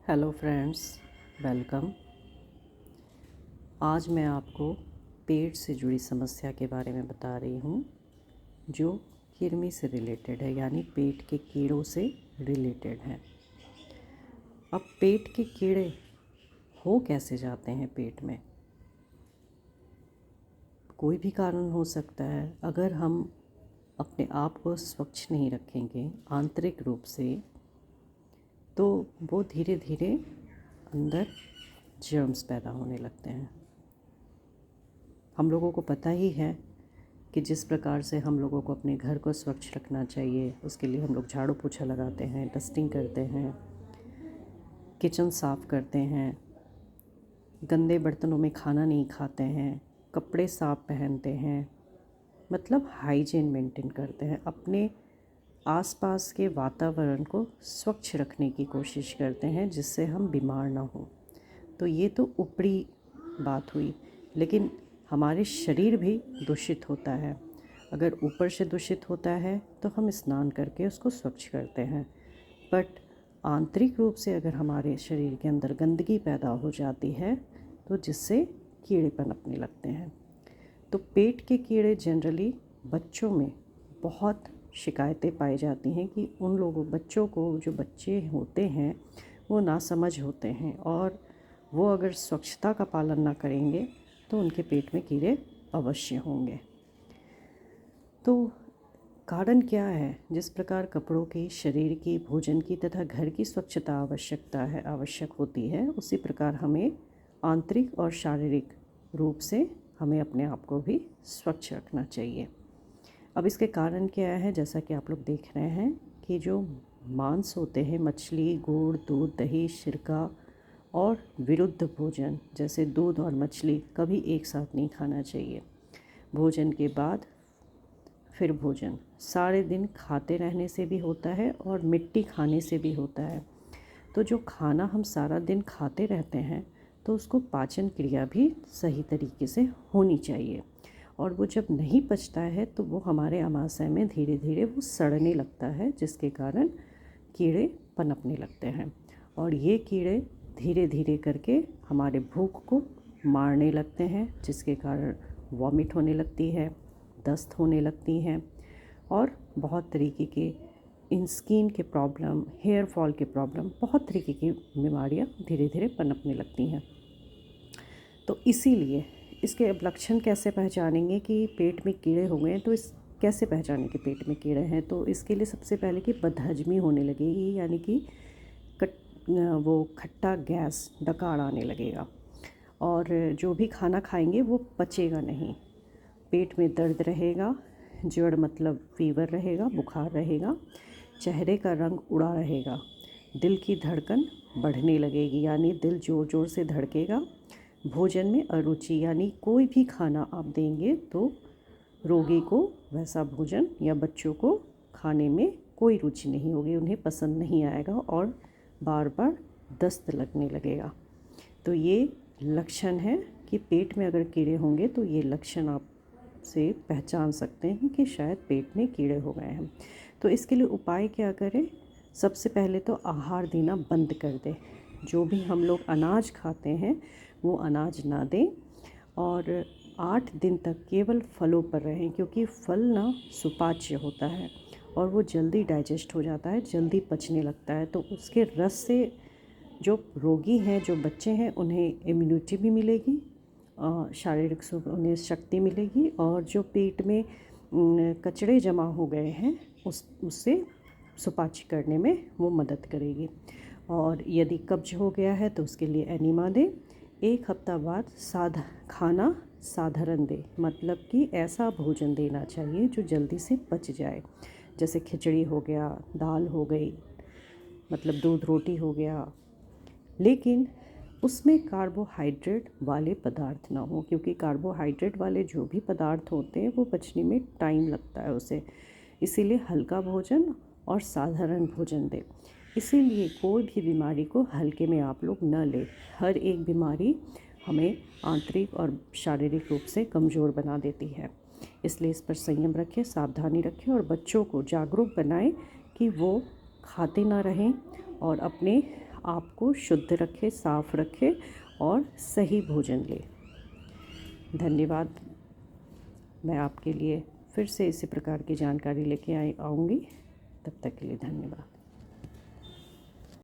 Hello friends, welcome. आज मैं आपको पेट से जुड़ी समस्या के बारे में बता रही हूँ जो कृमि से रिलेटेड है, यानी पेट के कीड़ों से रिलेटेड है। अब पेट के कीड़े हो कैसे जाते हैं पेट में? कोई भी कारण हो सकता है। अगर हम अपने आप को स्वच्छ नहीं रखेंगे आंतरिक रूप से, तो वो धीरे धीरे अंदर जर्म्स पैदा होने लगते हैं। हम लोगों को पता ही है कि जिस प्रकार से हम लोगों को अपने घर को स्वच्छ रखना चाहिए, उसके लिए हम लोग झाड़ू पोछा लगाते हैं, डस्टिंग करते हैं, किचन साफ़ करते हैं, गंदे बर्तनों में खाना नहीं खाते हैं, कपड़े साफ पहनते हैं, मतलब हाइजीन मेंटेन करते हैं, अपने आसपास के वातावरण को स्वच्छ रखने की कोशिश करते हैं जिससे हम बीमार ना हो। तो ये तो ऊपरी बात हुई, लेकिन हमारे शरीर भी दूषित होता है। अगर ऊपर से दूषित होता है तो हम स्नान करके उसको स्वच्छ करते हैं, बट आंतरिक रूप से अगर हमारे शरीर के अंदर गंदगी पैदा हो जाती है तो जिससे कीड़े पनपने लगते हैं। तो पेट के कीड़े जनरली बच्चों में बहुत शिकायतें पाई जाती हैं कि उन लोगों बच्चों को, जो बच्चे होते हैं वो नासमझ होते हैं और वो अगर स्वच्छता का पालन ना करेंगे तो उनके पेट में कीड़े अवश्य होंगे। तो कारण क्या है? जिस प्रकार कपड़ों की, शरीर की, भोजन की तथा घर की स्वच्छता आवश्यक होती है, उसी प्रकार हमें आंतरिक और शारीरिक रूप से हमें अपने आप को भी स्वच्छ रखना चाहिए। अब इसके कारण क्या है? जैसा कि आप लोग देख रहे हैं कि जो मांस होते हैं, मछली, गुड़, दूध, दही, सिरका और विरुद्ध भोजन जैसे दूध और मछली कभी एक साथ नहीं खाना चाहिए। भोजन के बाद फिर भोजन सारे दिन खाते रहने से भी होता है और मिट्टी खाने से भी होता है। तो जो खाना हम सारा दिन खाते रहते हैं तो उसको पाचन क्रिया भी सही तरीके से होनी चाहिए, और वो जब नहीं पचता है तो वो हमारे आमाशय में धीरे धीरे वो सड़ने लगता है, जिसके कारण कीड़े पनपने लगते हैं। और ये कीड़े धीरे धीरे करके हमारे भूख को मारने लगते हैं, जिसके कारण वॉमिट होने लगती है, दस्त होने लगती हैं और बहुत तरीके के स्किन के प्रॉब्लम, हेयर फॉल के प्रॉब्लम, बहुत तरीके की बीमारियां धीरे धीरे पनपने लगती हैं। तो इसीलिए इसके अब लक्षण कैसे पहचानेंगे कि पेट में कीड़े हो गए? तो इस कैसे पहचानें कि पेट में कीड़े हैं? तो इसके लिए सबसे पहले कि बदहजमी होने लगेगी, यानी कि वो खट्टा गैस, डकार आने लगेगा, और जो भी खाना खाएंगे वो पचेगा नहीं। पेट में दर्द रहेगा, जड़ मतलब फीवर रहेगा, बुखार रहेगा, चेहरे का रंग उड़ा रहेगा, दिल की धड़कन बढ़ने लगेगी, यानी दिल ज़ोर ज़ोर से धड़केगा। भोजन में अरुचि, यानी कोई भी खाना आप देंगे तो रोगी को वैसा भोजन या बच्चों को खाने में कोई रुचि नहीं होगी, उन्हें पसंद नहीं आएगा और बार बार दस्त लगने लगेगा। तो ये लक्षण है कि पेट में अगर कीड़े होंगे तो ये लक्षण आप से पहचान सकते हैं कि शायद पेट में कीड़े हो गए हैं। तो इसके लिए उपाय क्या करें? सबसे पहले तो आहार देना बंद कर दें। जो भी हम लोग अनाज खाते हैं वो अनाज ना दें, और 8 दिन तक केवल फलों पर रहें, क्योंकि फल ना सुपाच्य होता है और वो जल्दी डाइजेस्ट हो जाता है, जल्दी पचने लगता है। तो उसके रस से जो रोगी हैं, जो बच्चे हैं, उन्हें इम्यूनिटी भी मिलेगी, शारीरिक उन्हें शक्ति मिलेगी, और जो पेट में कचड़े जमा हो गए हैं उससे सुपाच्य करने में वो मदद करेगी। और यदि कब्ज हो गया है तो उसके लिए एनिमा दें। 1 हफ्ता बाद खाना साधारण दें, मतलब कि ऐसा भोजन देना चाहिए जो जल्दी से पच जाए, जैसे खिचड़ी हो गया, दाल हो गई, मतलब दूध रोटी हो गया, लेकिन उसमें कार्बोहाइड्रेट वाले पदार्थ ना हो, क्योंकि कार्बोहाइड्रेट वाले जो भी पदार्थ होते हैं वो पचने में टाइम लगता है उसे। इसीलिए हल्का भोजन और साधारण भोजन दें। इसीलिए कोई भी बीमारी को हल्के में आप लोग न लें। हर एक बीमारी हमें आंतरिक और शारीरिक रूप से कमज़ोर बना देती है। इसलिए इस पर संयम रखें, सावधानी रखें और बच्चों को जागरूक बनाएं कि वो खाते ना रहें और अपने आपको शुद्ध रखे, साफ रखे और सही भोजन ले। धन्यवाद। मैं आपके लिए फिर से इसी प्रकार की जानकारी लेके आऊँगी। तब तक के लिए धन्यवाद।